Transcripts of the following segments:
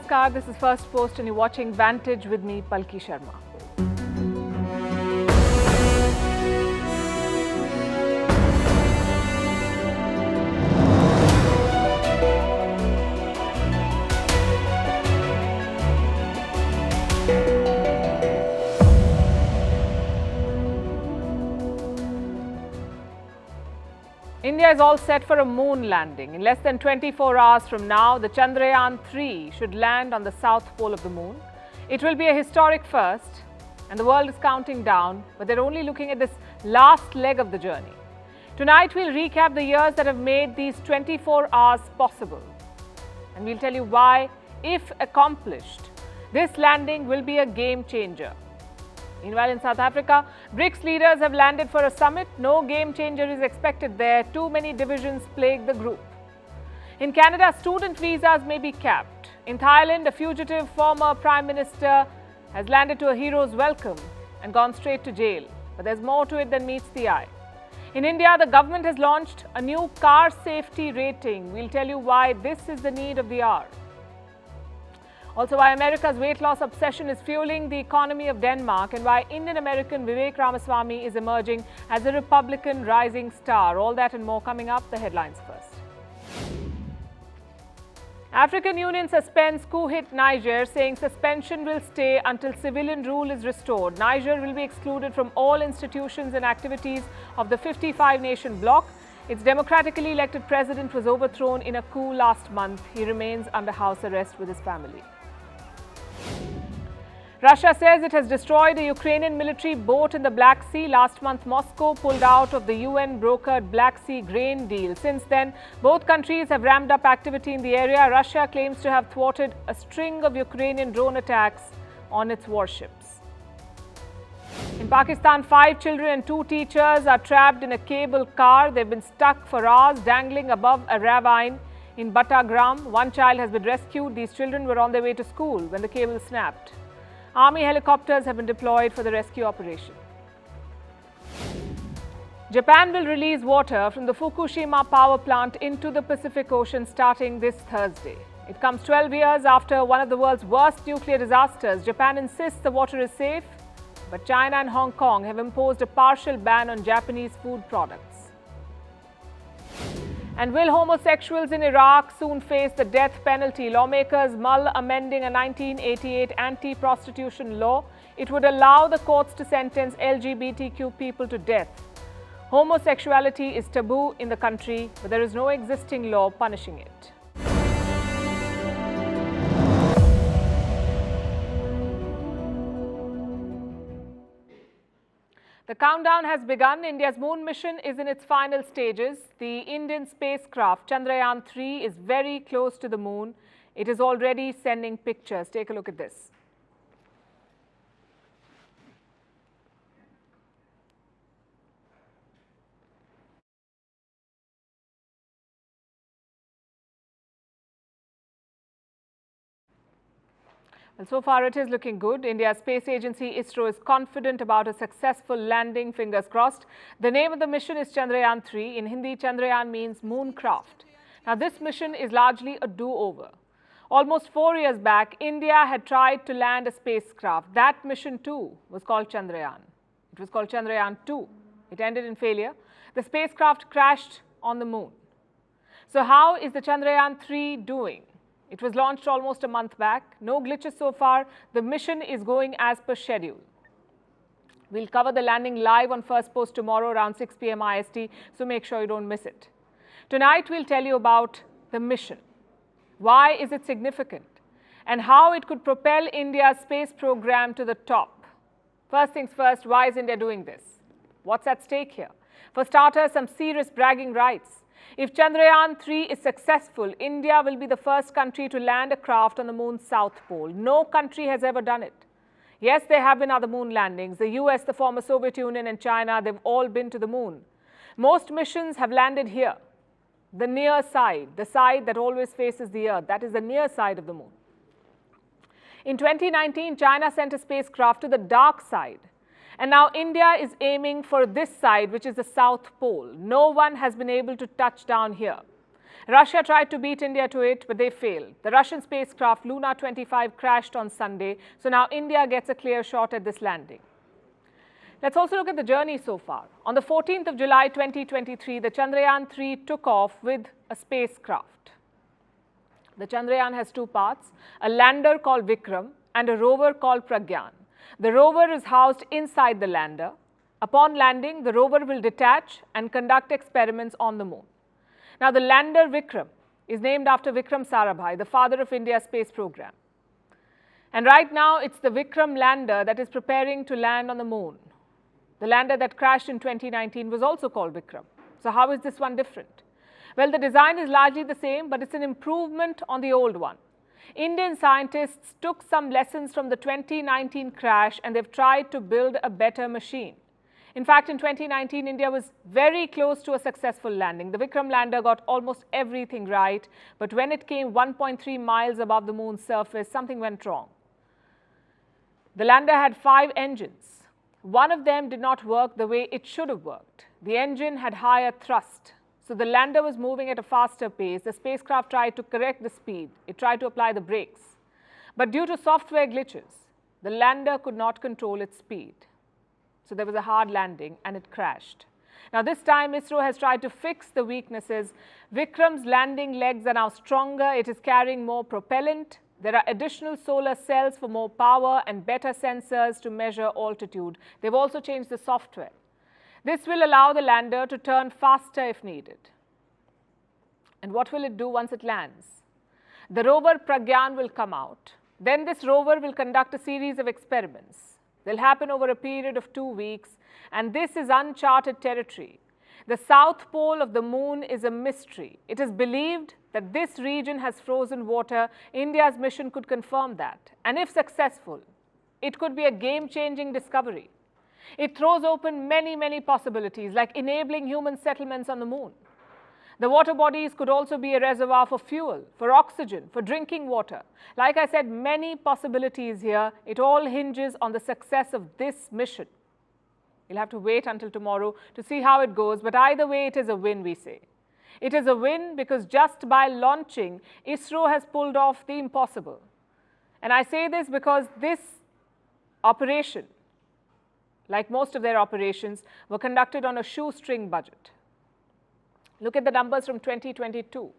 Namaskar, this is Firstpost and you're watching Vantage with me, Palki Sharma. India is all set for a moon landing. In less than 24 hours from now, the Chandrayaan-3 should land on the south pole of the moon. It will be a historic first, and the world is counting down, but they're only looking at this last leg of the journey. Tonight, we'll recap the years that have made these 24 hours possible. And we'll tell you why, if accomplished, this landing will be a game changer. Meanwhile, in South Africa, BRICS leaders have landed for a summit. No game changer is expected there. Too many divisions plague the group. In Canada, student visas may be capped. In Thailand, a fugitive former Prime Minister has landed to a hero's welcome and gone straight to jail. But there's more to it than meets the eye. In India, the government has launched a new car safety rating. We'll tell you why this is the need of the hour. Also, why America's weight loss obsession is fueling the economy of Denmark and why Indian-American Vivek Ramaswamy is emerging as a Republican rising star. All that and more coming up. The headlines first. African Union suspends coup-hit Niger, saying suspension will stay until civilian rule is restored. Niger will be excluded from all institutions and activities of the 55-nation bloc. Its democratically elected president was overthrown in a coup last month. He remains under house arrest with his family. Russia says it has destroyed a Ukrainian military boat in the Black Sea. Last month, Moscow pulled out of the UN-brokered Black Sea grain deal. Since then, both countries have ramped up activity in the area. Russia claims to have thwarted a string of Ukrainian drone attacks on its warships. In Pakistan, 5 children and 2 teachers are trapped in a cable car. They've been stuck for hours, dangling above a ravine in Battagram. 1 child has been rescued. These children were on their way to school when the cable snapped. Army helicopters have been deployed for the rescue operation. Japan will release water from the Fukushima power plant into the Pacific Ocean starting this Thursday. It comes 12 years after one of the world's worst nuclear disasters. Japan insists the water is safe, but China and Hong Kong have imposed a partial ban on Japanese food products. And will homosexuals in Iraq soon face the death penalty? Lawmakers mull amending a 1988 anti-prostitution law. It would allow the courts to sentence LGBTQ people to death. Homosexuality is taboo in the country, but there is no existing law punishing it. The countdown has begun. India's moon mission is in its final stages. The Indian spacecraft Chandrayaan-3 is very close to the moon. It is already sending pictures. Take a look at this. Well, so far it is looking good. India's space agency ISRO is confident about a successful landing, fingers crossed. The name of the mission is Chandrayaan-3. In Hindi, Chandrayaan means moon craft. Now, this mission is largely a do-over. Almost 4 years back, India had tried to land a spacecraft. That mission too was called Chandrayaan. It was called Chandrayaan-2. It ended in failure. The spacecraft crashed on the moon. So how is the Chandrayaan-3 doing? It was launched almost a month back. No glitches so far. The mission is going as per schedule. We'll cover the landing live on Firstpost tomorrow around 6 p.m. IST, so make sure you don't miss it. Tonight, we'll tell you about the mission. Why is it significant? And how it could propel India's space program to the top. First things first, why is India doing this? What's at stake here? For starters, some serious bragging rights. If Chandrayaan-3 is successful, India will be the first country to land a craft on the moon's south pole. No country has ever done it. Yes, there have been other moon landings. The US, the former Soviet Union and China, they've all been to the moon. Most missions have landed here, the near side, the side that always faces the Earth. That is the near side of the moon. In 2019, China sent a spacecraft to the dark side. And now India is aiming for this side, which is the South Pole. No one has been able to touch down here. Russia tried to beat India to it, but they failed. The Russian spacecraft Luna 25 crashed on Sunday, so now India gets a clear shot at this landing. Let's also look at the journey so far. On the 14th of July 2023, the Chandrayaan-3 took off with a spacecraft. The Chandrayaan has two parts, a lander called Vikram and a rover called Pragyan. The rover is housed inside the lander. Upon landing, the rover will detach and conduct experiments on the moon. Now, the lander Vikram is named after Vikram Sarabhai, the father of India's space program. And right now, it's the Vikram lander that is preparing to land on the moon. The lander that crashed in 2019 was also called Vikram. So how is this one different? Well, the design is largely the same, but it's an improvement on the old one. Indian scientists took some lessons from the 2019 crash and they've tried to build a better machine. In fact, in 2019, India was very close to a successful landing. The Vikram lander got almost everything right, but when it came 1.3 miles above the moon's surface, something went wrong. The lander had 5 engines. One of them did not work the way it should have worked. The engine had higher thrust, so the lander was moving at a faster pace. The spacecraft tried to correct the speed. It tried to apply the brakes. But due to software glitches, the lander could not control its speed. So there was a hard landing and it crashed. Now this time ISRO has tried to fix the weaknesses. Vikram's landing legs are now stronger. It is carrying more propellant. There are additional solar cells for more power and better sensors to measure altitude. They've also changed the software. This will allow the lander to turn faster if needed. And what will it do once it lands? The rover Pragyan will come out. Then this rover will conduct a series of experiments. They'll happen over a period of 2 weeks, and this is uncharted territory. The south pole of the moon is a mystery. It is believed that this region has frozen water. India's mission could confirm that. And if successful, it could be a game-changing discovery. It throws open many possibilities, like enabling human settlements on the moon. The water bodies could also be a reservoir for fuel, for oxygen, for drinking water. Like I said, many possibilities here. It all hinges on the success of this mission. You'll have to wait until tomorrow to see how it goes, but either way, it is a win, we say. It is a win because just by launching, ISRO has pulled off the impossible. And I say this because this operation, like most of their operations, were conducted on a shoestring budget. Look at the numbers from 2022.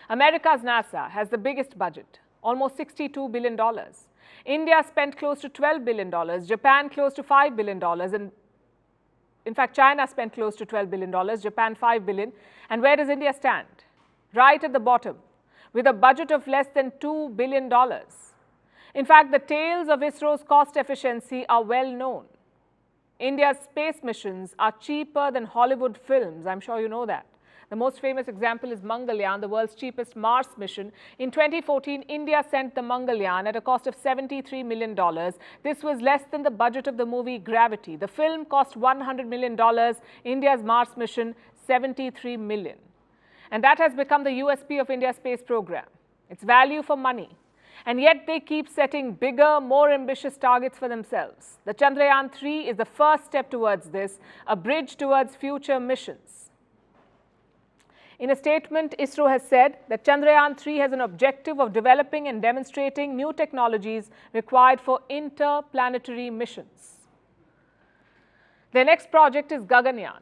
America's NASA has the biggest budget, almost $62 billion. India spent close to $12 billion, Japan close to $5 billion, and in fact, China spent close to $12 billion, Japan $5 billion. And where does India stand? Right at the bottom, with a budget of less than $2 billion. In fact, the tales of ISRO's cost efficiency are well known. India's space missions are cheaper than Hollywood films. I'm sure you know that. The most famous example is Mangalyaan, the world's cheapest Mars mission. In 2014, India sent the Mangalyaan at a cost of $73 million. This was less than the budget of the movie Gravity. The film cost $100 million. India's Mars mission, $73 million. And that has become the USP of India's space program. It's value for money. And yet they keep setting bigger, more ambitious targets for themselves. The Chandrayaan-3 is the first step towards this, a bridge towards future missions. In a statement, ISRO has said that Chandrayaan-3 has an objective of developing and demonstrating new technologies required for interplanetary missions. Their next project is Gaganyaan,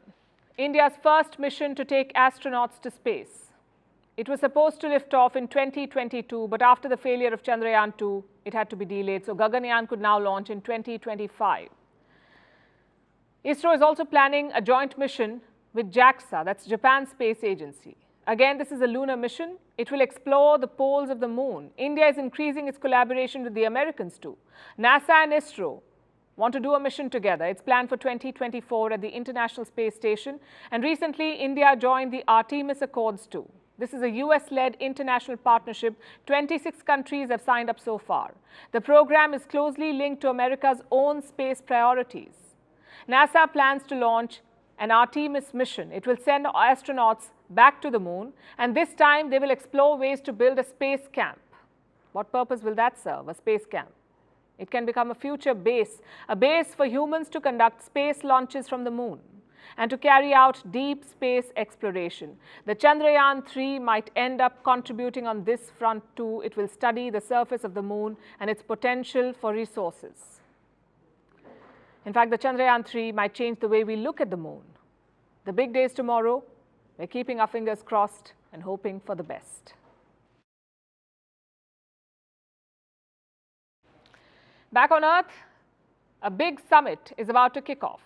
India's first mission to take astronauts to space. It was supposed to lift off in 2022, but after the failure of Chandrayaan-2, it had to be delayed, so Gaganyaan could now launch in 2025. ISRO is also planning a joint mission with JAXA, that's Japan's space agency. Again, this is a lunar mission. It will explore the poles of the moon. India is increasing its collaboration with the Americans too. NASA and ISRO want to do a mission together. It's planned for 2024 at the International Space Station. And recently, India joined the Artemis Accords too. This is a US-led international partnership. 26 countries have signed up so far. The program is closely linked to America's own space priorities. NASA plans to launch an Artemis mission. It will send astronauts back to the moon, and this time they will explore ways to build a space camp. What purpose will that serve, a space camp? It can become a future base, a base for humans to conduct space launches from the moon. and to carry out deep space exploration. The Chandrayaan-3 might end up contributing on this front too. It will study the surface of the moon and its potential for resources. In fact, the Chandrayaan-3 might change the way we look at the moon. The big day is tomorrow. We're keeping our fingers crossed and hoping for the best. Back on Earth, a big summit is about to kick off.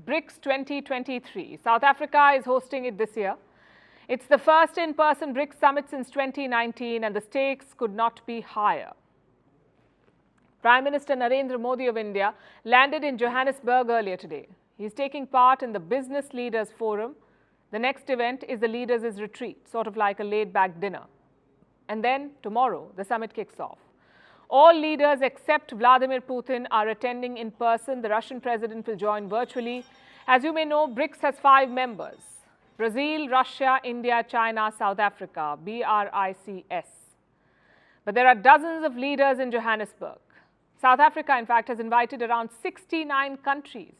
BRICS 2023. South Africa is hosting it this year. It's the first in-person BRICS summit since 2019, and the stakes could not be higher. Prime Minister Narendra Modi of India landed in Johannesburg earlier today. He's taking part in the Business Leaders Forum. The next event is the Leaders' Retreat, sort of like a laid-back dinner. And then, tomorrow, the summit kicks off. All leaders except Vladimir Putin are attending in person. The Russian president will join virtually. As you may know, BRICS has 5 members: Brazil, Russia, India, China, South Africa, BRICS. But there are dozens of leaders in Johannesburg. South Africa, in fact, has invited around 69 countries.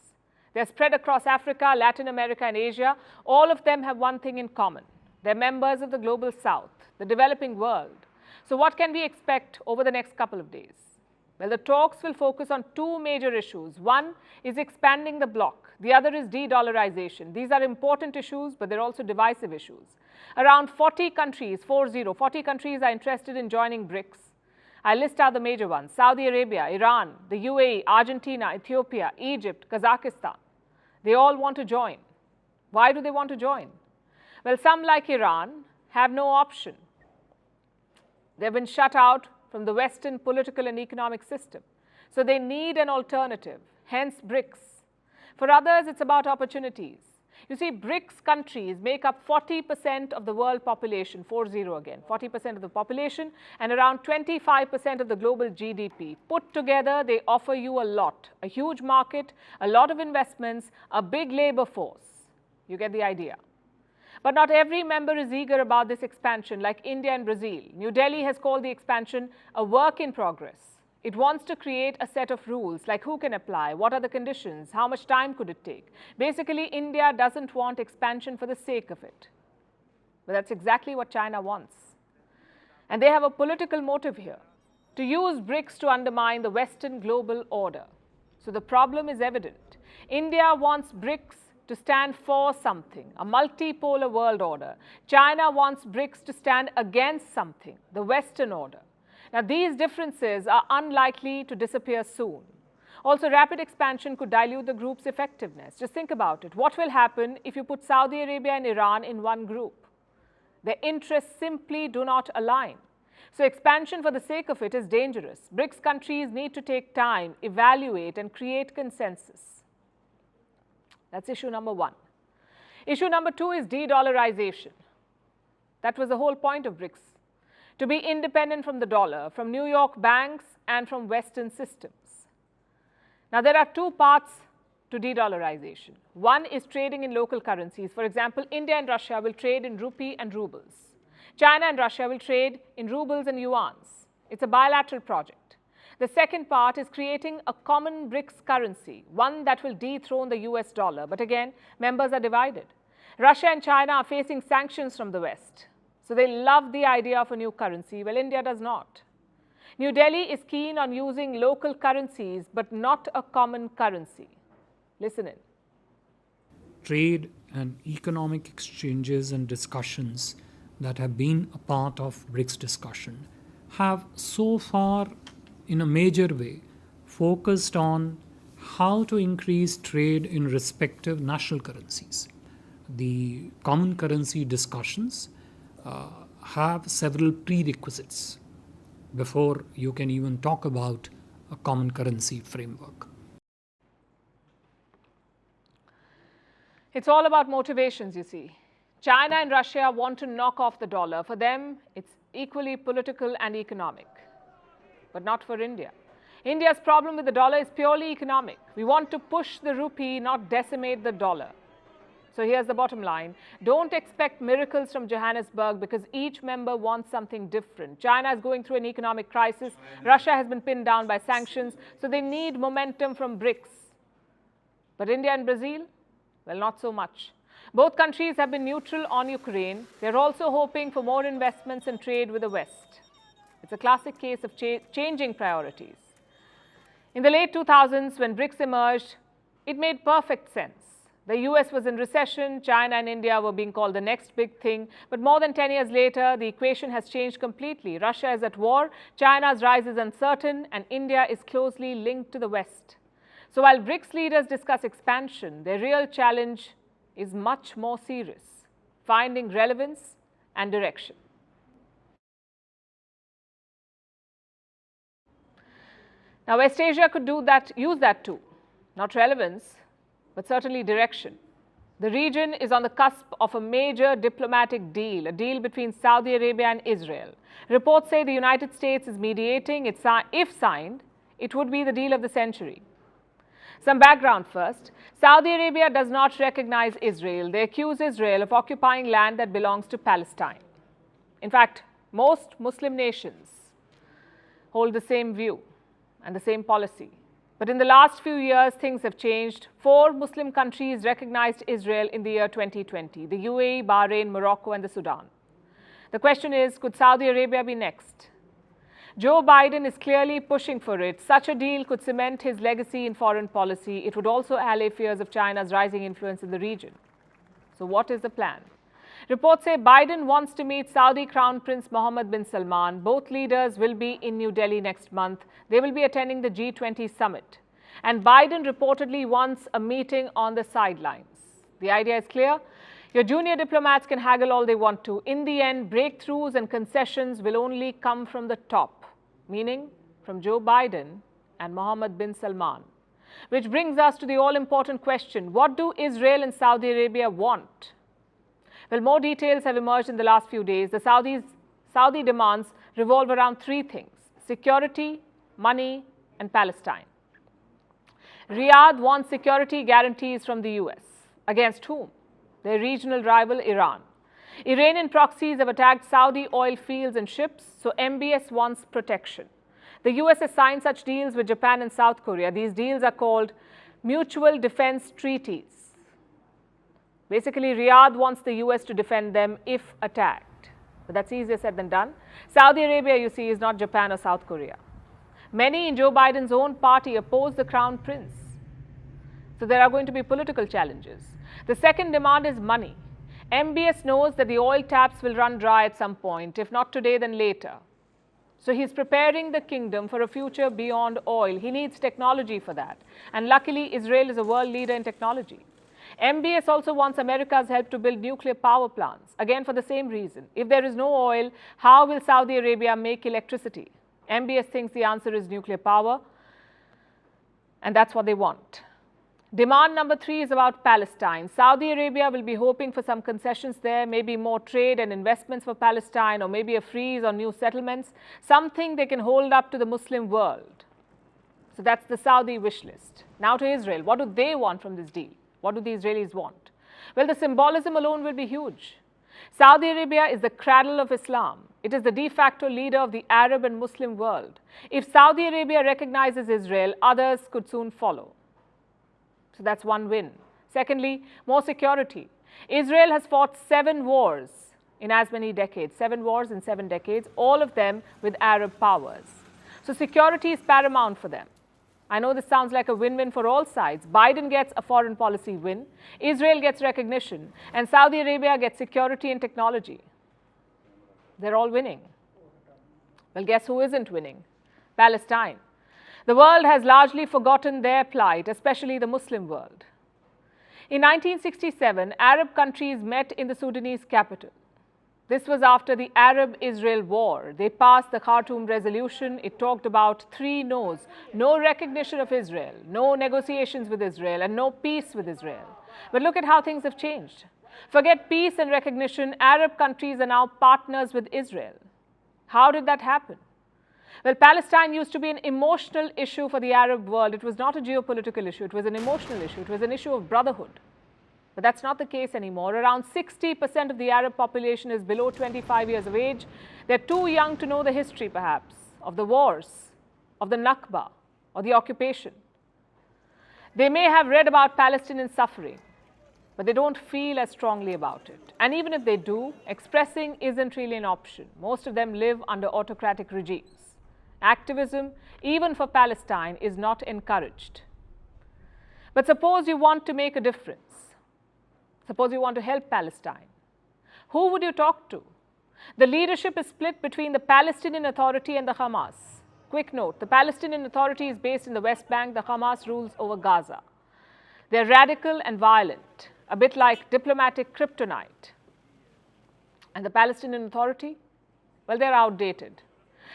They're spread across Africa, Latin America, and Asia. All of them have one thing in common. They're members of the Global South, the developing world. So what can we expect over the next couple of days? Well, the talks will focus on 2 major issues. One is expanding the bloc. The other is de-dollarization. These are important issues, but they're also divisive issues. Around 40 countries, 40 countries are interested in joining BRICS. I list out the major ones: Saudi Arabia, Iran, the UAE, Argentina, Ethiopia, Egypt, Kazakhstan. They all want to join. Why do they want to join? Well, some, like Iran, have no option. They've been shut out from the Western political and economic system. So they need an alternative, hence BRICS. For others, it's about opportunities. You see, BRICS countries make up 40% of the world population, 40 again, 40% of the population, and around 25% of the global GDP. Put together, they offer you a lot: a huge market, a lot of investments, a big labor force. You get the idea. But not every member is eager about this expansion, like India and Brazil. New Delhi has called the expansion a work in progress. It wants to create a set of rules, like who can apply, what are the conditions, how much time could it take. Basically, India doesn't want expansion for the sake of it. But that's exactly what China wants. And they have a political motive here: to use BRICS to undermine the Western global order. So the problem is evident. India wants BRICS to stand for something, a multipolar world order. China wants BRICS to stand against something, the Western order. Now, these differences are unlikely to disappear soon. Also, rapid expansion could dilute the group's effectiveness. Just think about it. What will happen if you put Saudi Arabia and Iran in one group? Their interests simply do not align. So expansion for the sake of it is dangerous. BRICS countries need to take time, evaluate, and create consensus. That's issue number 1. Issue number 2 is de-dollarization. That was the whole point of BRICS: to be independent from the dollar, from New York banks, and from Western systems. Now, there are 2 paths to de-dollarization. One is trading in local currencies. For example, India and Russia will trade in rupee and rubles. China and Russia will trade in rubles and yuans. It's a bilateral project. The second part is creating a common BRICS currency, one that will dethrone the US dollar. But again, members are divided. Russia and China are facing sanctions from the West. So they love the idea of a new currency. Well, India does not. New Delhi is keen on using local currencies, but not a common currency. Listen in. Trade and economic exchanges and discussions that have been a part of BRICS discussion have so far, in a major way, focused on how to increase trade in respective national currencies. The common currency discussions have several prerequisites before you can even talk about a common currency framework. It's all about motivations, you see. China and Russia want to knock off the dollar. For them, it's equally political and economic, but not for India. India's problem with the dollar is purely economic. We want to push the rupee, not decimate the dollar. So here's the bottom line. Don't expect miracles from Johannesburg, because each member wants something different. China is going through an economic crisis. Russia has been pinned down by sanctions. So they need momentum from BRICS. But India and Brazil, Well, not so much. Both countries have been neutral on Ukraine. They're also hoping for more investments and trade with the West. It's a classic case of changing priorities. In the late 2000s, when BRICS emerged, it made perfect sense. The US was in recession, China and India were being called the next big thing. But more than 10 years later, the equation has changed completely. Russia is at war, China's rise is uncertain, and India is closely linked to the West. So while BRICS leaders discuss expansion, their real challenge is much more serious: finding relevance and direction. Now, West Asia could use that too. Not relevance, but certainly direction. The region is on the cusp of a major diplomatic deal, a deal between Saudi Arabia and Israel. Reports say the United States is mediating. If signed, it would be the deal of the century. Some background first. Saudi Arabia does not recognize Israel. They accuse Israel of occupying land that belongs to Palestine. In fact, most Muslim nations hold the same view and the same policy. But in the last few years, things have changed. 4 Muslim countries recognized Israel in the year 2020: the UAE, Bahrain, Morocco, and the Sudan. The question is, could Saudi Arabia be next? Joe Biden is clearly pushing for it. Such a deal could cement his legacy in foreign policy. It would also allay fears of China's rising influence in the region. So what is the plan? Reports say Biden wants to meet Saudi Crown Prince Mohammed bin Salman. Both leaders will be in New Delhi next month. They will be attending the G20 summit. And Biden reportedly wants a meeting on the sidelines. The idea is clear. Your junior diplomats can haggle all they want to. In the end, breakthroughs and concessions will only come from the top, meaning from Joe Biden and Mohammed bin Salman. Which brings us to the all-important question: what do Israel and Saudi Arabia want? Well, more details have emerged in the last few days. The Saudi demands revolve around 3 things: security, money, and Palestine. Riyadh wants security guarantees from the US. Against whom? Their regional rival, Iran. Iranian proxies have attacked Saudi oil fields and ships, so MBS wants protection. The US has signed such deals with Japan and South Korea. These deals are called mutual defense treaties. Basically, Riyadh wants the US to defend them if attacked. But that's easier said than done. Saudi Arabia, you see, is not Japan or South Korea. Many in Joe Biden's own party oppose the Crown Prince. So there are going to be political challenges. The second demand is money. MBS knows that the oil taps will run dry at some point, if not today, then later. So he's preparing the kingdom for a future beyond oil. He needs technology for that. And luckily, Israel is a world leader in technology. MBS also wants America's help to build nuclear power plants, again for the same reason. If there is no oil, how will Saudi Arabia make electricity? MBS thinks the answer is nuclear power, and that's what they want. Demand number 3 is about Palestine. Saudi Arabia will be hoping for some concessions there, maybe more trade and investments for Palestine, or maybe a freeze on new settlements, something they can hold up to the Muslim world. So that's the Saudi wish list. Now to Israel. What do they want from this deal? What do the Israelis want? Well, the symbolism alone will be huge. Saudi Arabia is the cradle of Islam. It is the de facto leader of the Arab and Muslim world. If Saudi Arabia recognizes Israel, others could soon follow. So that's one win. Secondly, more security. Israel has fought 7 wars in as many decades, 7 wars in 7 decades, all of them with Arab powers. So security is paramount for them. I know this sounds like a win-win for all sides. Biden gets a foreign policy win, Israel gets recognition, and Saudi Arabia gets security and technology. They're all winning. Well, guess who isn't winning? Palestine. The world has largely forgotten their plight, especially the Muslim world. In 1967, Arab countries met in the Sudanese capital. This was after the Arab-Israel war. They passed the Khartoum resolution. It talked about 3 no's: no recognition of Israel, no negotiations with Israel, and no peace with Israel. But look at how things have changed. Forget peace and recognition. Arab countries are now partners with Israel. How did that happen? Well, Palestine used to be an emotional issue for the Arab world. It was not a geopolitical issue. It was an emotional issue. It was an issue of brotherhood. But that's not the case anymore. Around 60% of the Arab population is below 25 years of age. They're too young to know the history, perhaps, of the wars, of the Nakba, or the occupation. They may have read about Palestinian suffering, but they don't feel as strongly about it. And even if they do, expressing isn't really an option. Most of them live under autocratic regimes. Activism, even for Palestine, is not encouraged. But suppose you want to make a difference. Suppose you want to help Palestine. Who would you talk to? The leadership is split between the Palestinian Authority and the Hamas. Quick note, the Palestinian Authority is based in the West Bank, the Hamas rules over Gaza. They're radical and violent, a bit like diplomatic kryptonite. And the Palestinian Authority? Well, they're outdated.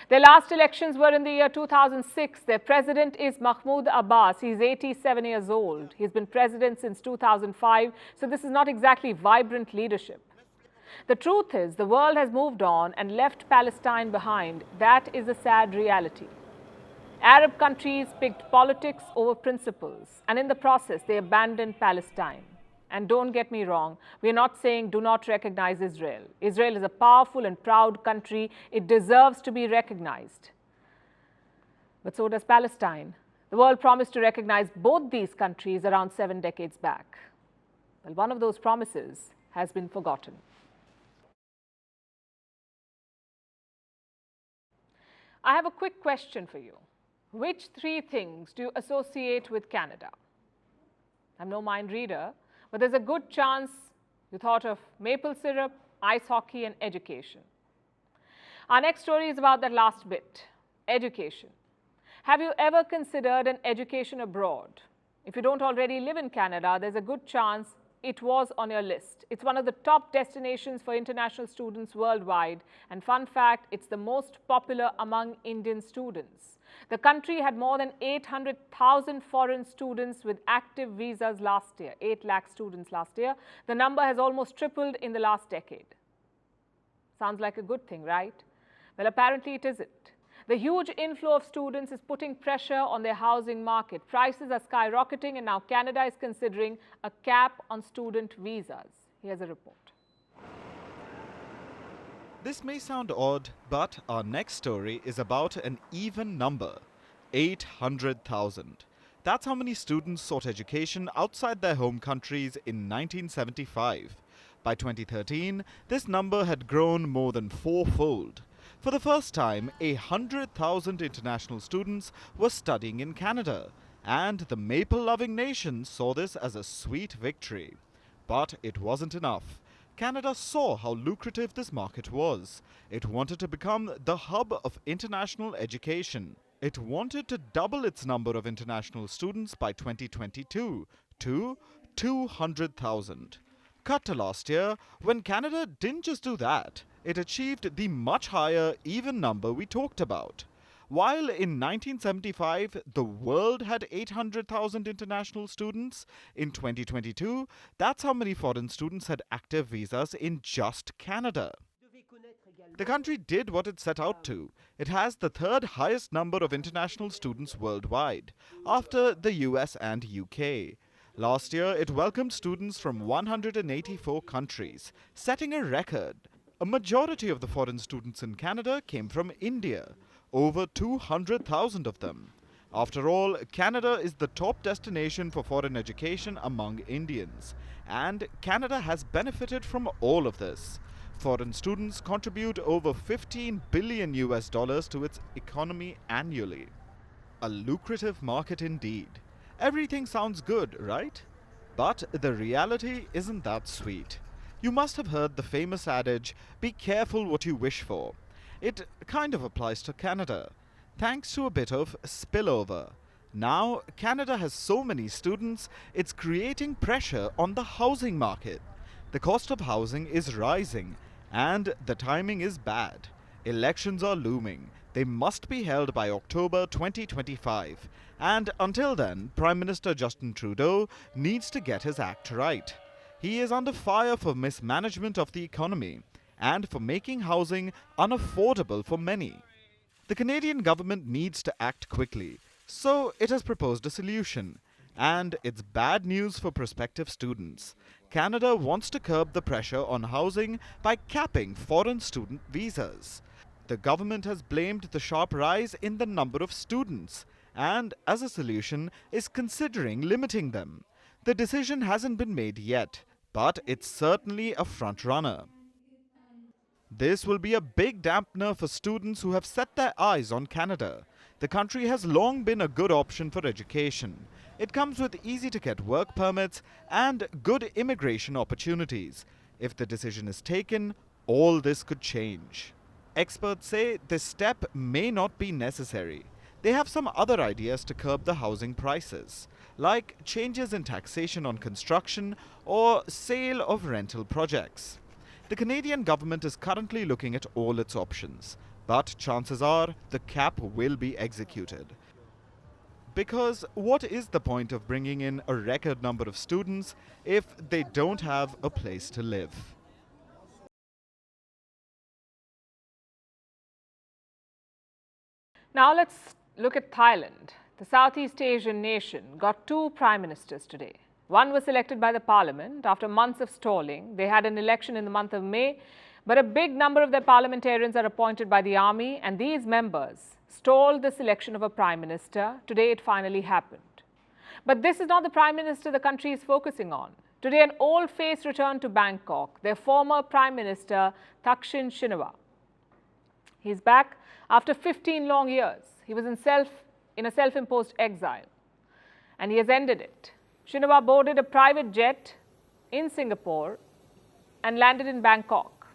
Their last elections were in the year 2006. Their president is Mahmoud Abbas. He's 87 years old. He's been president since 2005, so this is not exactly vibrant leadership. The truth is, the world has moved on and left Palestine behind. That is a sad reality. Arab countries picked politics over principles, and in the process, they abandoned Palestine. And don't get me wrong, we're not saying do not recognize Israel. Israel is a powerful and proud country. It deserves to be recognized. But so does Palestine. The world promised to recognize both these countries around 7 decades back. Well, one of those promises has been forgotten. I have a quick question for you. Which 3 things do you associate with Canada? I'm no mind reader, but there's a good chance you thought of maple syrup, ice hockey, and education. Our next story is about that last bit, education. Have you ever considered an education abroad? If you don't already live in Canada, there's a good chance it was on your list. It's one of the top destinations for international students worldwide. And fun fact, it's the most popular among Indian students. The country had more than 800,000 foreign students with active visas last year, 8 lakh students last year. The number has almost tripled in the last decade. Sounds like a good thing, right? Well, apparently it isn't. The huge inflow of students is putting pressure on their housing market. Prices are skyrocketing, and now Canada is considering a cap on student visas. Here's a report. This may sound odd, but our next story is about an even number, 800,000. That's how many students sought education outside their home countries in 1975. By 2013, this number had grown more than 4-fold. For the first time, 100,000 international students were studying in Canada, and the maple-loving nation saw this as a sweet victory. But it wasn't enough. Canada saw how lucrative this market was. It wanted to become the hub of international education. It wanted to double its number of international students by 2022 to 200,000. Cut to last year, when Canada didn't just do that, it achieved the much higher even number we talked about. While in 1975, the world had 800,000 international students, in 2022, that's how many foreign students had active visas in just Canada. The country did what it set out to. It has the 3rd highest number of international students worldwide, after the US and UK. Last year, it welcomed students from 184 countries, setting a record. A majority of the foreign students in Canada came from India, over 200,000 of them. After all, Canada is the top destination for foreign education among Indians, and Canada has benefited from all of this. Foreign students contribute over $15 billion to its economy annually. A lucrative market indeed. Everything sounds good, right? But the reality isn't that sweet. You must have heard the famous adage, be careful what you wish for. It kind of applies to Canada, thanks to a bit of spillover. Now, Canada has so many students, it's creating pressure on the housing market. The cost of housing is rising, and the timing is bad. Elections are looming. They must be held by October 2025. And until then, Prime Minister Justin Trudeau needs to get his act right. He is under fire for mismanagement of the economy and for making housing unaffordable for many. The Canadian government needs to act quickly, so it has proposed a solution. And it's bad news for prospective students. Canada wants to curb the pressure on housing by capping foreign student visas. The government has blamed the sharp rise in the number of students and, as a solution, is considering limiting them. The decision hasn't been made yet, but it's certainly a front-runner. This will be a big dampener for students who have set their eyes on Canada. The country has long been a good option for education. It comes with easy-to-get work permits and good immigration opportunities. If the decision is taken, all this could change. Experts say this step may not be necessary. They have some other ideas to curb the housing prices, like changes in taxation on construction or sale of rental projects. The Canadian government is currently looking at all its options, but chances are the cap will be executed. Because what is the point of bringing in a record number of students if they don't have a place to live? Now let's look at Thailand. The Southeast Asian nation got two prime ministers today. One was elected by the parliament. After months of stalling, they had an election in the month of May, but a big number of their parliamentarians are appointed by the army, and these members stalled the selection of a prime minister. Today it finally happened. But this is not the prime minister the country is focusing on. Today an old face returned to Bangkok, their former prime minister Thaksin Shinawatra. He's back after 15 long years. He was in a self-imposed exile, and he has ended it. Shinawatra boarded a private jet in Singapore and landed in Bangkok,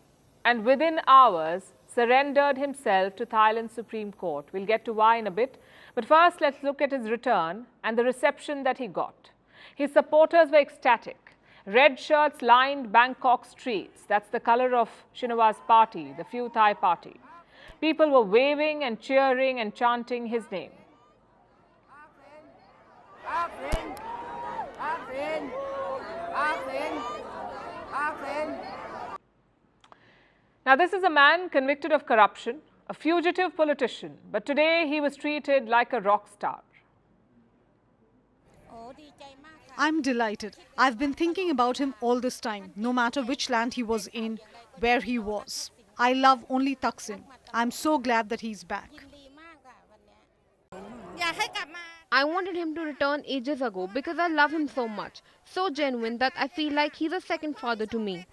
and within hours surrendered himself to Thailand's Supreme Court. We'll get to why in a bit, but first let's look at his return and the reception that he got. His supporters were ecstatic. Red shirts lined Bangkok streets. That's the color of Shinawatra's party, the Pheu Thai party. People were waving and cheering and chanting his name. Now, this is a man convicted of corruption, a fugitive politician, but today he was treated like a rock star. I'm delighted. I've been thinking about him all this time, no matter which land he was in, where he was. I love only Thaksin. I'm so glad that he's back. I wanted him to return ages ago because I love him so much, so genuine that I feel like he's a second father to me.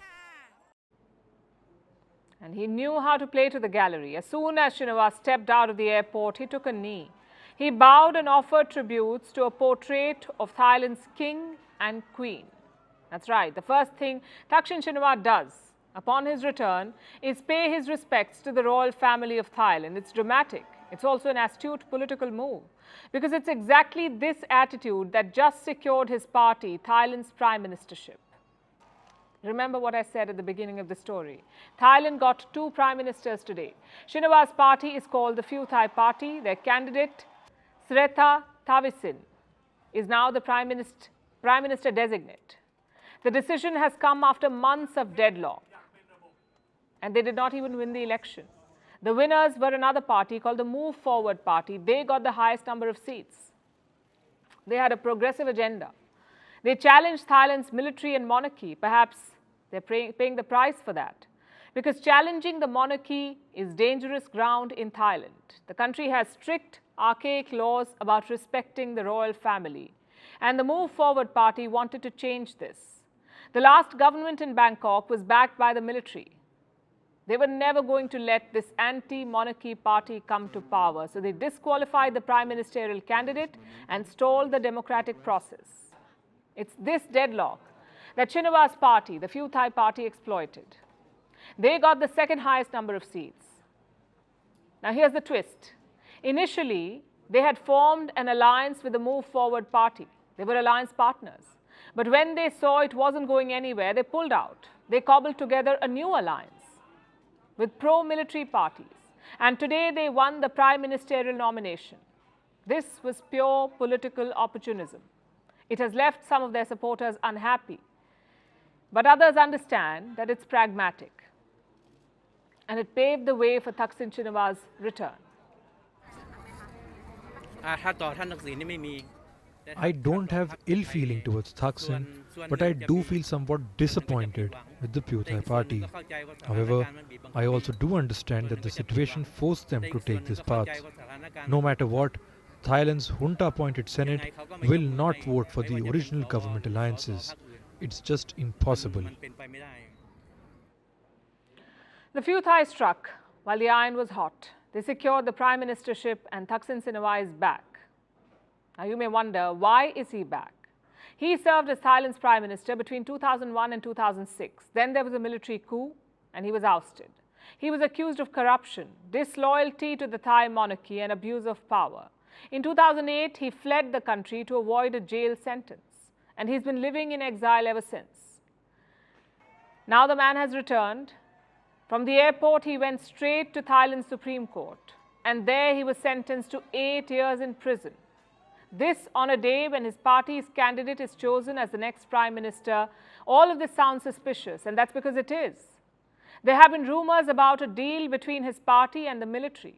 And he knew how to play to the gallery. As soon as Shinawatra stepped out of the airport, he took a knee. He bowed and offered tributes to a portrait of Thailand's king and queen. That's right, the first thing Thaksin Shinawatra does upon his return is pay his respects to the royal family of Thailand. It's dramatic. It's also an astute political move, because it's exactly this attitude that just secured his party Thailand's prime ministership. Remember what I said at the beginning of the story. Thailand got two prime ministers today. Shinawatra's party is called the Pheu Thai party. Their candidate, Srettha Thavisin, is now the prime minister designate. The decision has come after months of deadlock, and they did not even win the election. The winners were another party called the Move Forward Party. They got the highest number of seats. They had a progressive agenda. They challenged Thailand's military and monarchy. Perhaps they're paying the price for that, because challenging the monarchy is dangerous ground in Thailand. The country has strict, archaic laws about respecting the royal family, and the Move Forward Party wanted to change this. The last government in Bangkok was backed by the military. They were never going to let this anti-monarchy party come to power, so they disqualified the prime ministerial candidate and stalled the democratic process. It's this deadlock that Shinawatra's party, the Pheu Thai party, exploited. They got the second highest number of seats. Now here's the twist. Initially, they had formed an alliance with the Move Forward party. They were alliance partners. But when they saw it wasn't going anywhere, they pulled out. They cobbled together a new alliance with pro-military parties. And today they won the prime ministerial nomination. This was pure political opportunism. It has left some of their supporters unhappy. But others understand that it's pragmatic. And it paved the way for Thaksin Shinawatра's return. I don't have ill feeling towards Thaksin, but I do feel somewhat disappointed with the Pheu Thai party. However, I also do understand that the situation forced them to take this path. No matter what, Thailand's junta-appointed Senate will not vote for the original government alliances. It's just impossible. The few Thais struck while the iron was hot. They secured the prime ministership and Thaksin Shinawatra is back. Now you may wonder, why is he back? He served as Thailand's prime minister between 2001 and 2006. Then there was a military coup and he was ousted. He was accused of corruption, disloyalty to the Thai monarchy and abuse of power. In 2008, he fled the country to avoid a jail sentence, and he's been living in exile ever since. Now the man has returned. From the airport, he went straight to Thailand's Supreme Court, and there he was sentenced to 8 years in prison. This on a day when his party's candidate is chosen as the next prime minister. All of this sounds suspicious, and that's because it is. There have been rumors about a deal between his party and the military.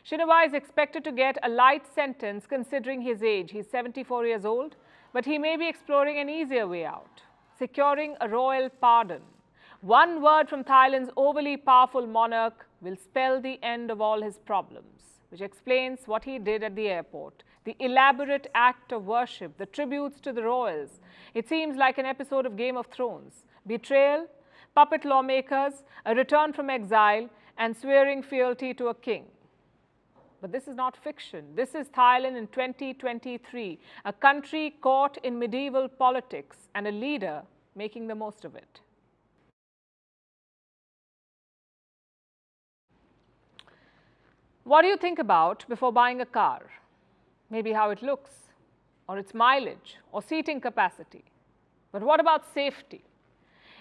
Shinawatra is expected to get a light sentence considering his age. He's 74 years old, but he may be exploring an easier way out, securing a royal pardon. One word from Thailand's overly powerful monarch will spell the end of all his problems, which explains what he did at the airport. The elaborate act of worship, the tributes to the royals. It seems like an episode of Game of Thrones. Betrayal, puppet lawmakers, a return from exile, and swearing fealty to a king. But this is not fiction. This is Thailand in 2023, a country caught in medieval politics and a leader making the most of it. What do you think about before buying a car? Maybe how it looks, or its mileage, or seating capacity. But what about safety?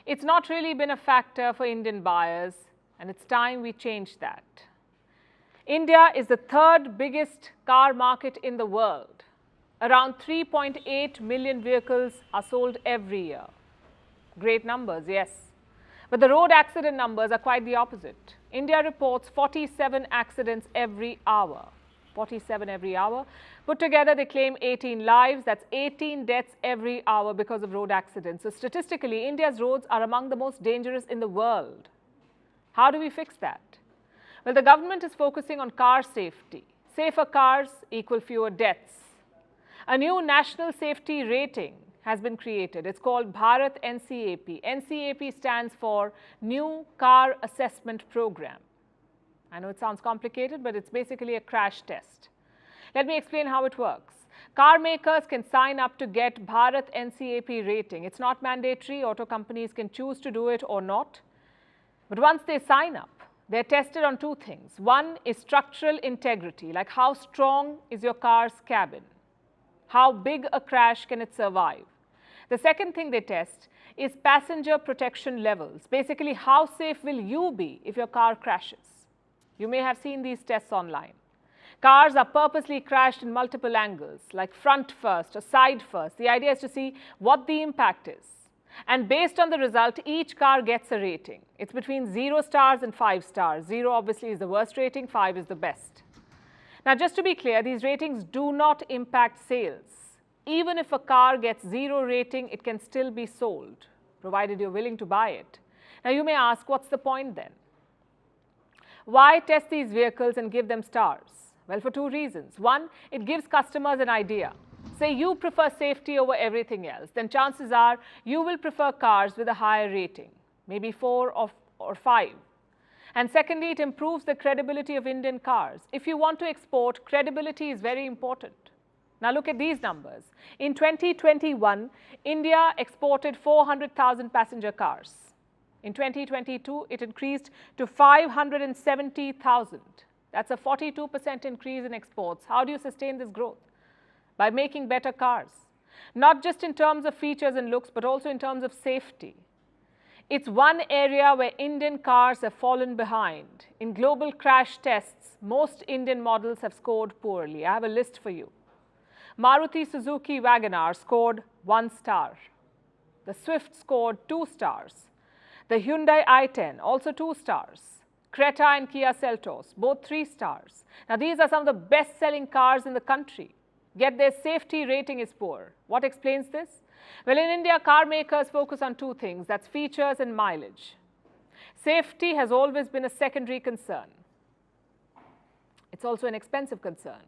It's not really been a factor for Indian buyers, and it's time we change that. India is the third biggest car market in the world. Around 3.8 million vehicles are sold every year. Great numbers, yes. But the road accident numbers are quite the opposite. India reports 47 accidents every hour. 47 every hour. Put together, they claim 18 lives. That's 18 deaths every hour because of road accidents. So statistically, India's roads are among the most dangerous in the world. How do we fix that? Well, the government is focusing on car safety. Safer cars equal fewer deaths. A new national safety rating has been created. It's called Bharat NCAP. NCAP stands for New Car Assessment Program. I know it sounds complicated, but it's basically a crash test. Let me explain how it works. Car makers can sign up to get Bharat NCAP rating. It's not mandatory. Auto companies can choose to do it or not. But once they sign up, they're tested on two things. One is structural integrity, like how strong is your car's cabin? How big a crash can it survive? The second thing they test is passenger protection levels. Basically, how safe will you be if your car crashes? You may have seen these tests online. Cars are purposely crashed in multiple angles, like front first or side first. The idea is to see what the impact is. And based on the result, each car gets a rating. It's between 0 stars and 5 stars. 0 obviously is the worst rating, 5 is the best. Now, just to be clear, these ratings do not impact sales. Even if a car gets 0 rating, it can still be sold, provided you're willing to buy it. Now, you may ask, what's the point then? Why test these vehicles and give them stars? Well, for two reasons. One, it gives customers an idea. Say you prefer safety over everything else, then chances are you will prefer cars with a higher rating, maybe 4 or 5. And secondly, it improves the credibility of Indian cars. If you want to export, credibility is very important. Now look at these numbers. In 2021, India exported 400,000 passenger cars. In 2022, it increased to 570,000. That's a 42% increase in exports. How do you sustain this growth? By making better cars. Not just in terms of features and looks, but also in terms of safety. It's one area where Indian cars have fallen behind. In global crash tests, most Indian models have scored poorly. I have a list for you. Maruti Suzuki Wagon-R scored 1 star. The Swift scored 2 stars. The Hyundai i10, also 2 stars. Creta and Kia Seltos, both 3 stars. Now, these are some of the best-selling cars in the country, yet their safety rating is poor. What explains this? Well, in India, car makers focus on two things. That's features and mileage. Safety has always been a secondary concern. It's also an expensive concern.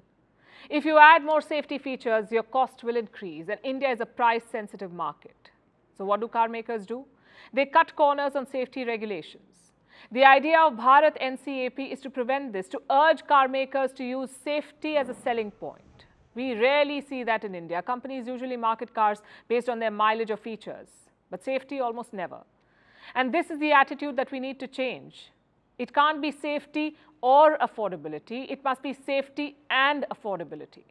If you add more safety features, your cost will increase, and India is a price-sensitive market. So what do car makers do? They cut corners on safety regulations. The idea of Bharat NCAP is to prevent this, to urge car makers to use safety as a selling point. We rarely see that in India. Companies usually market cars based on their mileage or features, but safety almost never. And this is the attitude that we need to change. It can't be safety or affordability. It must be safety and affordability.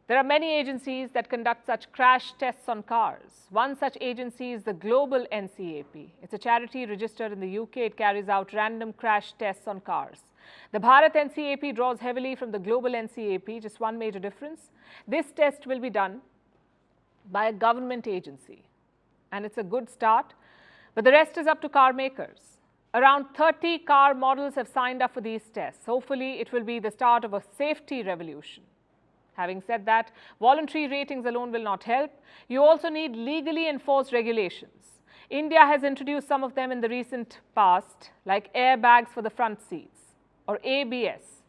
There are many agencies that conduct such crash tests on cars. One such agency is the Global NCAP. It's a charity registered in the UK. It carries out random crash tests on cars. The Bharat NCAP draws heavily from the Global NCAP, just one major difference. This test will be done by a government agency, and it's a good start, but the rest is up to car makers. Around 30 car models have signed up for these tests. Hopefully, it will be the start of a safety revolution. Having said that, voluntary ratings alone will not help. You also need legally enforced regulations. India has introduced some of them in the recent past, like airbags for the front seats, or ABS,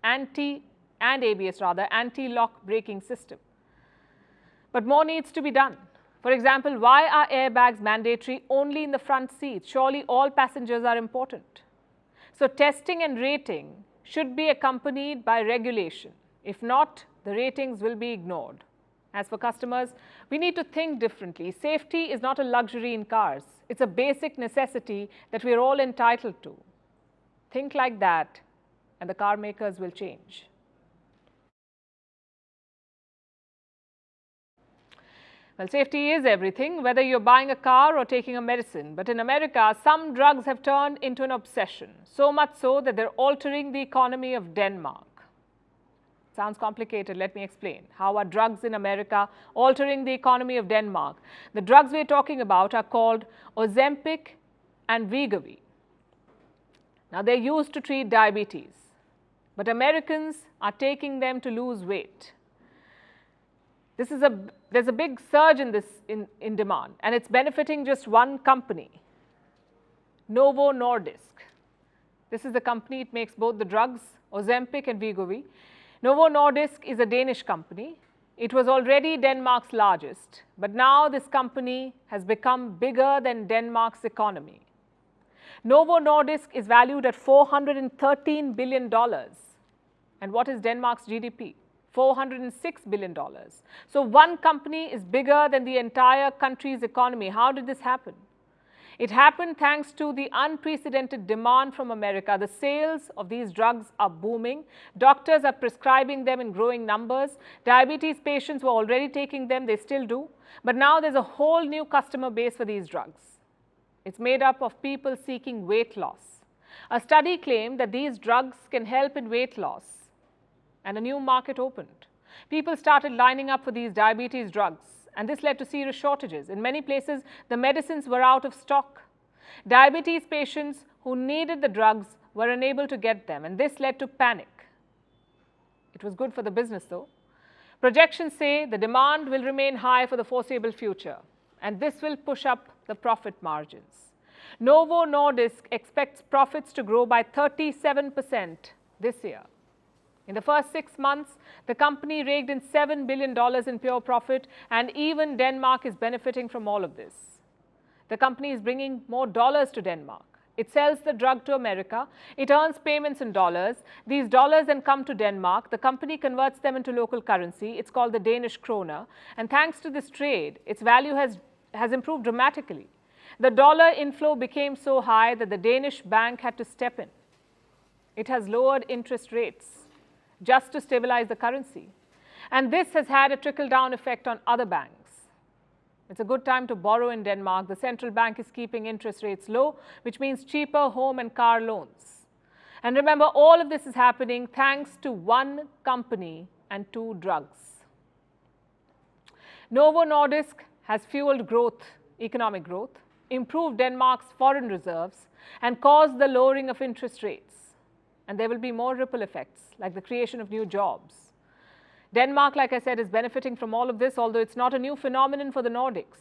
anti-lock braking system. But more needs to be done. For example, why are airbags mandatory only in the front seats? Surely all passengers are important. So testing and rating should be accompanied by regulation. If not, the ratings will be ignored. As for customers, we need to think differently. Safety is not a luxury in cars. It's a basic necessity that we are all entitled to. Think like that, and the car makers will change. Well, safety is everything, whether you're buying a car or taking a medicine. But in America, some drugs have turned into an obsession, so much so that they're altering the economy of Denmark. Sounds complicated. Let me explain. How are drugs in America altering the economy of Denmark? The drugs we're talking about are called Ozempic and Wegovy. Now, they're used to treat diabetes, but Americans are taking them to lose weight. There's a big surge in demand, and it's benefiting just one company, Novo Nordisk. This is the company, it makes both the drugs, Ozempic and Wegovy. Novo Nordisk is a Danish company. It was already Denmark's largest, but now this company has become bigger than Denmark's economy. Novo Nordisk is valued at $413 billion. And what is Denmark's GDP? $406 billion. So one company is bigger than the entire country's economy. How did this happen? It happened thanks to the unprecedented demand from America. The sales of these drugs are booming. Doctors are prescribing them in growing numbers. Diabetes patients were already taking them, they still do. But now there's a whole new customer base for these drugs. It's made up of people seeking weight loss. A study claimed that these drugs can help in weight loss, and a new market opened. People started lining up for these diabetes drugs, and this led to serious shortages. In many places, the medicines were out of stock. Diabetes patients who needed the drugs were unable to get them, and this led to panic. It was good for the business, though. Projections say the demand will remain high for the foreseeable future, and this will push up the profit margins. Novo Nordisk expects profits to grow by 37% this year. In the first 6 months, the company raked in $7 billion in pure profit, and even Denmark is benefiting from all of this. The company is bringing more dollars to Denmark. It sells the drug to America. It earns payments in dollars. These dollars then come to Denmark. The company converts them into local currency. It's called the Danish kroner. And thanks to this trade, its value has improved dramatically. The dollar inflow became so high that the Danish bank had to step in. It has lowered interest rates just to stabilize the currency. And this has had a trickle-down effect on other banks. It's a good time to borrow in Denmark. The central bank is keeping interest rates low, which means cheaper home and car loans. And remember, all of this is happening thanks to one company and two drugs. Novo Nordisk has fueled growth, economic growth, improved Denmark's foreign reserves, and caused the lowering of interest rates. And there will be more ripple effects, like the creation of new jobs. Denmark, like I said, is benefiting from all of this, although it's not a new phenomenon for the Nordics.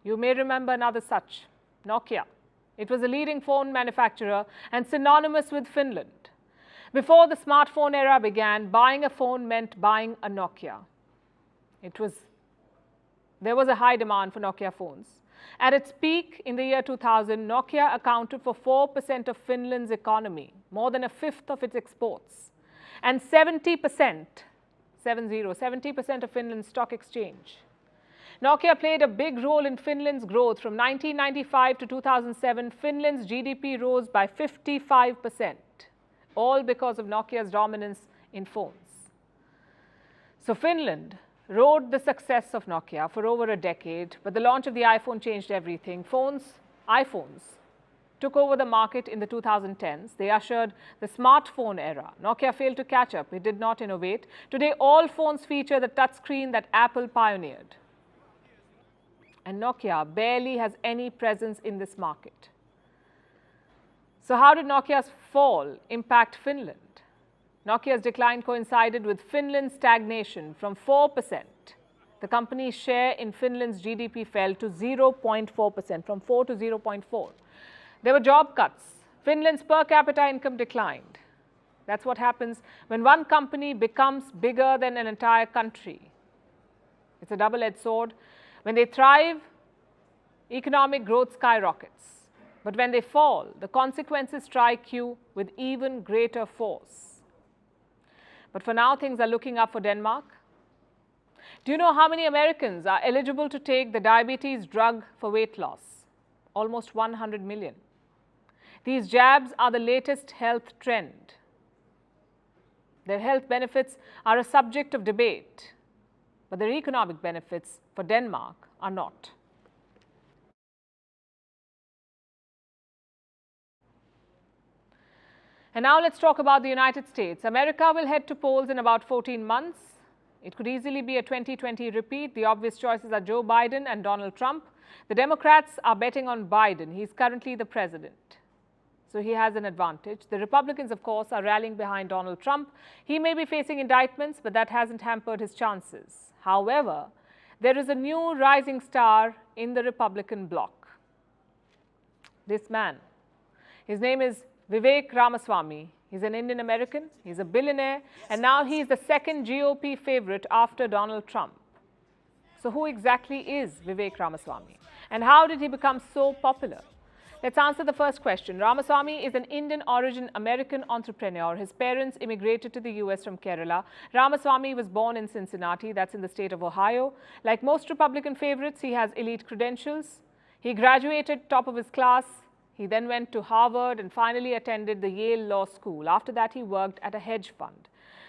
You may remember another such, Nokia. It was a leading phone manufacturer and synonymous with Finland. Before the smartphone era began, buying a phone meant buying a Nokia. It was there was a high demand for Nokia phones. At its peak in the year 2000, Nokia accounted for 4% of Finland's economy, more than a fifth of its exports, and 70% of Finland's stock exchange. Nokia played a big role in Finland's growth. From 1995 to 2007, Finland's GDP rose by 55%, all because of Nokia's dominance in phones. So Finland rode the success of Nokia for over a decade, but the launch of the iPhone changed everything. iPhones, took over the market in the 2010s. They ushered the smartphone era. Nokia failed to catch up. It did not innovate. Today, all phones feature the touchscreen that Apple pioneered. And Nokia barely has any presence in this market. So how did Nokia's fall impact Finland? Nokia's decline coincided with Finland's stagnation. From 4%, the company's share in Finland's GDP fell to 0.4%, from 4 to 0.4. There were job cuts. Finland's per capita income declined. That's what happens when one company becomes bigger than an entire country. It's a double-edged sword. When they thrive, economic growth skyrockets. But when they fall, the consequences strike you with even greater force. But for now, things are looking up for Denmark. Do you know how many Americans are eligible to take the diabetes drug for weight loss? Almost 100 million. These jabs are the latest health trend. Their health benefits are a subject of debate, but their economic benefits for Denmark are not. And now let's talk about the United States. America will head to polls in about 14 months. It could easily be a 2020 repeat. The obvious choices are Joe Biden and Donald Trump. The Democrats are betting on Biden. He's currently the president, so he has an advantage. The Republicans, of course, are rallying behind Donald Trump. He may be facing indictments, but that hasn't hampered his chances. However, there is a new rising star in the Republican bloc. This man, his name is Vivek Ramaswamy. He's an Indian American, he's a billionaire, and now he's the second GOP favorite after Donald Trump. So who exactly is Vivek Ramaswamy? And how did he become so popular? Let's answer the first question. Ramaswamy is an Indian origin American entrepreneur. His parents immigrated to the US from Kerala. Ramaswamy was born in Cincinnati, that's in the state of Ohio. Like most Republican favorites, he has elite credentials. He graduated top of his class. He then went to Harvard and finally attended the Yale Law School. After that, he worked at a hedge fund.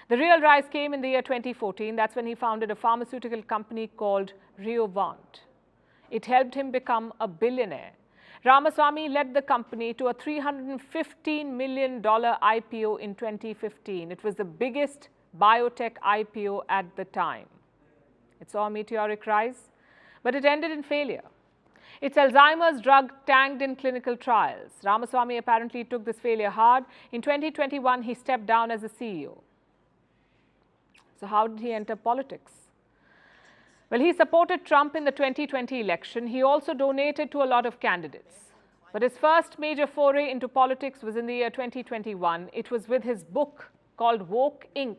The real rise came in the year 2014. That's when he founded a pharmaceutical company called Vantage. It helped him become a billionaire. Ramaswamy led the company to a $315 million IPO in 2015. It was the biggest biotech IPO at the time. It saw a meteoric rise, but it ended in failure. Its Alzheimer's drug tanked in clinical trials. Ramaswamy apparently took this failure hard. In 2021, he stepped down as the CEO. So how did he enter politics? Well, he supported Trump in the 2020 election. He also donated to a lot of candidates. But his first major foray into politics was in the year 2021. It was with his book called Woke Inc.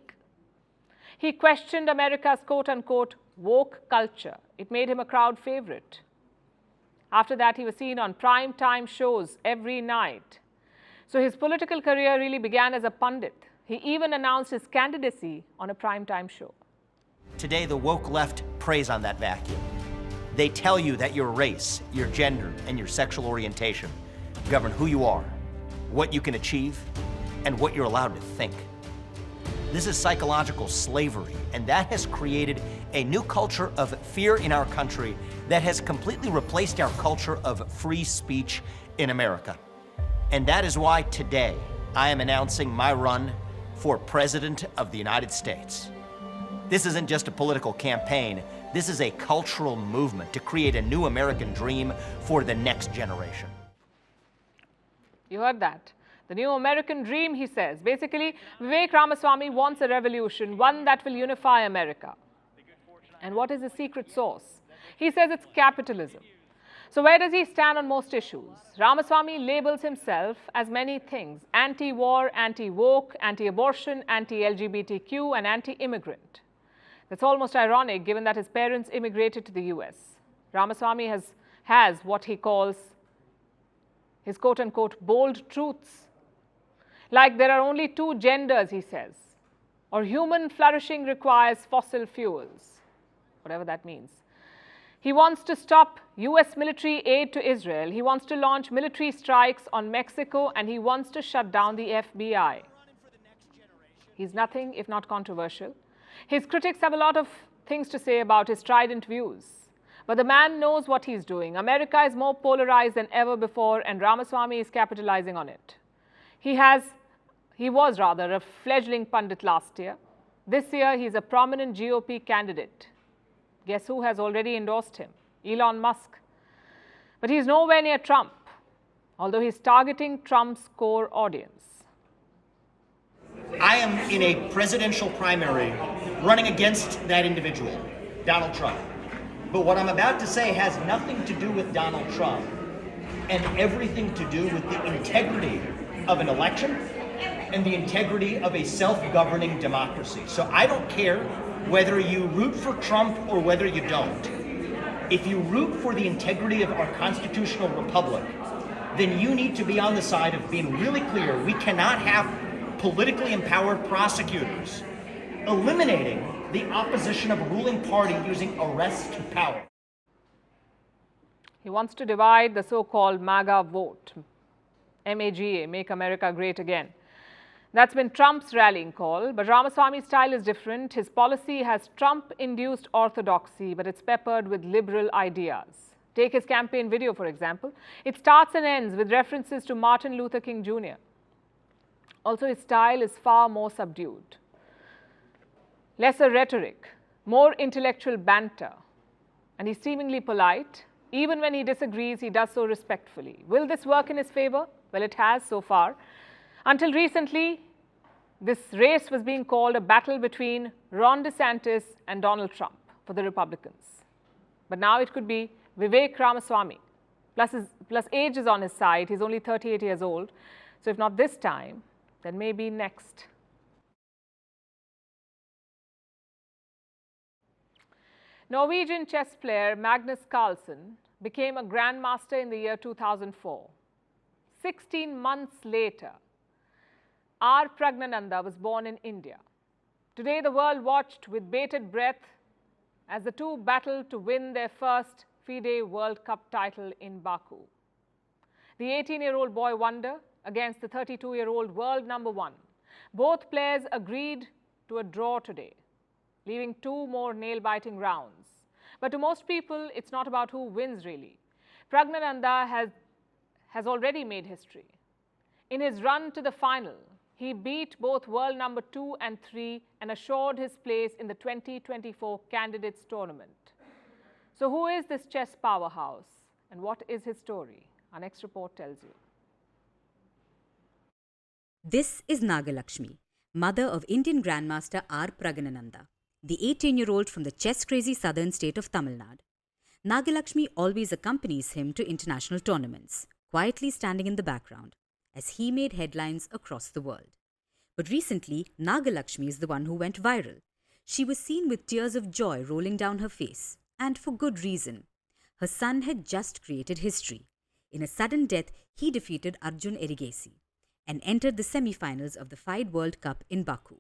He questioned America's quote-unquote woke culture. It made him a crowd favorite. After that, he was seen on prime time shows every night. So his political career really began as a pundit. He even announced his candidacy on a primetime show. Today, the woke left preys on that vacuum. They tell you that your race, your gender, and your sexual orientation govern who you are, what you can achieve, and what you're allowed to think. This is psychological slavery, and that has created a new culture of fear in our country that has completely replaced our culture of free speech in America. And that is why today I am announcing my run for President of the United States. This isn't just a political campaign, this is a cultural movement to create a new American dream for the next generation. You heard that. The new American dream, he says. Basically, Vivek Ramaswamy wants a revolution, one that will unify America. And what is the secret sauce? He says it's capitalism. So where does he stand on most issues? Ramaswamy labels himself as many things: anti-war, anti-woke, anti-abortion, anti-LGBTQ, and anti-immigrant. That's almost ironic given that his parents immigrated to the US. Ramaswamy has what he calls his quote-unquote bold truths. Like there are only two genders, he says, or human flourishing requires fossil fuels, whatever that means. He wants to stop US military aid to Israel. He wants to launch military strikes on Mexico, and he wants to shut down the FBI. He's nothing if not controversial. His critics have a lot of things to say about his strident views. But the man knows what he's doing. America is more polarized than ever before, and Ramaswamy is capitalizing on it. He was a fledgling pundit last year. This year, he's a prominent GOP candidate. Guess who has already endorsed him? Elon Musk. But he's nowhere near Trump, although he's targeting Trump's core audience. I am in a presidential primary running against that individual, Donald Trump. But what I'm about to say has nothing to do with Donald Trump and everything to do with the integrity of an election and the integrity of a self-governing democracy. So I don't care whether you root for Trump or whether you don't. If you root for the integrity of our constitutional republic, then you need to be on the side of being really clear. We cannot have politically empowered prosecutors eliminating the opposition of a ruling party using arrest to power. He wants to divide the so-called MAGA vote, MAGA, Make America Great Again. That's been Trump's rallying call, but Ramaswamy's style is different. His policy has Trump-induced orthodoxy, but it's peppered with liberal ideas. Take his campaign video, for example. It starts and ends with references to Martin Luther King Jr. Also, his style is far more subdued. Lesser rhetoric, more intellectual banter, and he's seemingly polite. Even when he disagrees, he does so respectfully. Will this work in his favor? Well, it has so far. Until recently, this race was being called a battle between Ron DeSantis and Donald Trump for the Republicans. But now it could be Vivek Ramaswamy. Plus age is on his side. He's only 38 years old. So if not this time, then maybe next. Norwegian chess player Magnus Carlsen became a grandmaster in the year 2004. 16 months later, R Praganananda was born in India. Today, the world watched with bated breath as the two battled to win their first FIDE World Cup title in Baku. The 18-year-old boy wonder against the 32-year-old world number one. Both players agreed to a draw today, leaving two more nail-biting rounds. But to most people, it's not about who wins, really. Praganananda has already made history. In his run to the final, he beat both world number 2 and 3 and assured his place in the 2024 Candidates Tournament. So who is this chess powerhouse and what is his story? Our next report tells you. This is Nagalakshmi, mother of Indian Grandmaster R Praganananda, the 18-year-old from the chess-crazy southern state of Tamil Nadu. Nagalakshmi always accompanies him to international tournaments, quietly standing in the background, as he made headlines across the world. But recently, Nagalakshmi is the one who went viral. She was seen with tears of joy rolling down her face, and for good reason. Her son had just created history. In a sudden death, he defeated Arjun Erigesi and entered the semi-finals of the FIDE World Cup in Baku.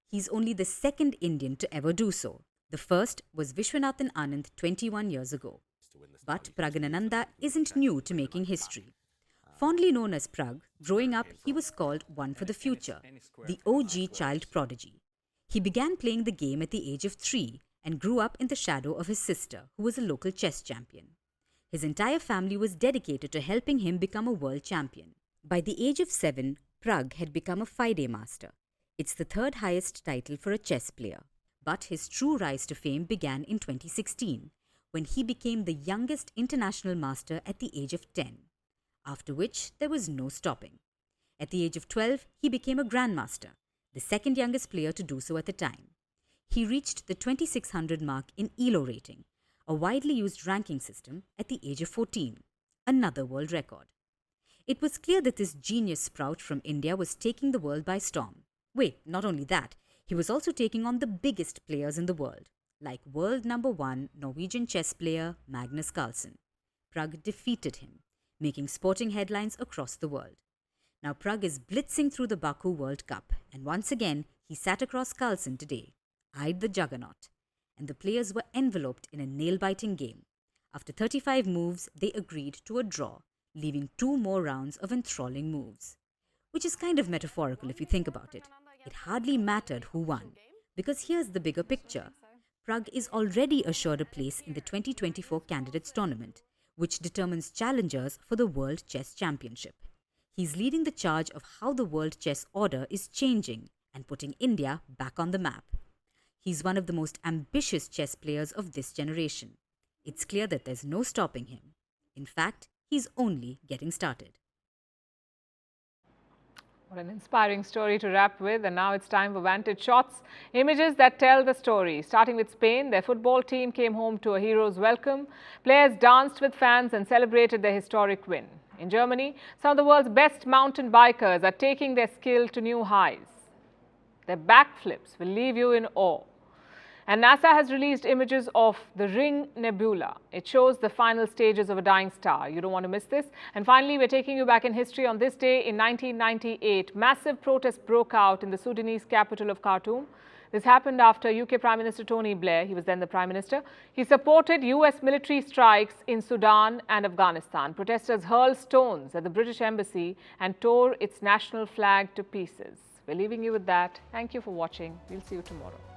He's only the second Indian to ever do so. The first was Vishwanathan Anand 21 years ago. But Praganananda isn't new to making history. Fondly known as Prag, growing up he was called one for the future, the OG child prodigy. He began playing the game at the age of 3 and grew up in the shadow of his sister, who was a local chess champion. His entire family was dedicated to helping him become a world champion. By the age of 7, Prag had become a FIDE master. It's the third highest title for a chess player. But his true rise to fame began in 2016, when he became the youngest international master at the age of 10, after which there was no stopping. At the age of 12, he became a grandmaster, the second youngest player to do so at the time. He reached the 2600 mark in ELO rating, a widely used ranking system, at the age of 14, another world record. It was clear that this genius sprout from India was taking the world by storm. Wait, not only that, He was also taking on the biggest players in the world, like world number 1 Norwegian chess player Magnus Carlsen. Prag defeated him, making sporting headlines across the world. Now Prag is blitzing through the Baku World Cup, and once again he sat across Carlsen today, eyed the juggernaut, and the players were enveloped in a nail-biting game. After 35 moves, they agreed to a draw, leaving 2 more rounds of enthralling moves. Which is kind of metaphorical if you think about it. It hardly mattered who won, because here's the bigger picture. Prag is already assured a place in the 2024 Candidates Tournament, which determines challengers for the World Chess Championship. He's leading the charge of how the world chess order is changing and putting India back on the map. He's one of the most ambitious chess players of this generation. It's clear that there's no stopping him. In fact, he's only getting started. What an inspiring story to wrap with. And now it's time for Vantage Shots, images that tell the story. Starting with Spain, their football team came home to a hero's welcome. Players danced with fans and celebrated their historic win. In Germany, some of the world's best mountain bikers are taking their skill to new highs. Their backflips will leave you in awe. And NASA has released images of the Ring Nebula. It shows the final stages of a dying star. You don't want to miss this. And finally, we're taking you back in history. On this day in 1998, massive protests broke out in the Sudanese capital of Khartoum. This happened after UK Prime Minister Tony Blair, he was then the Prime Minister, he supported US military strikes in Sudan and Afghanistan. Protesters hurled stones at the British Embassy and tore its national flag to pieces. We're leaving you with that. Thank you for watching. We'll see you tomorrow.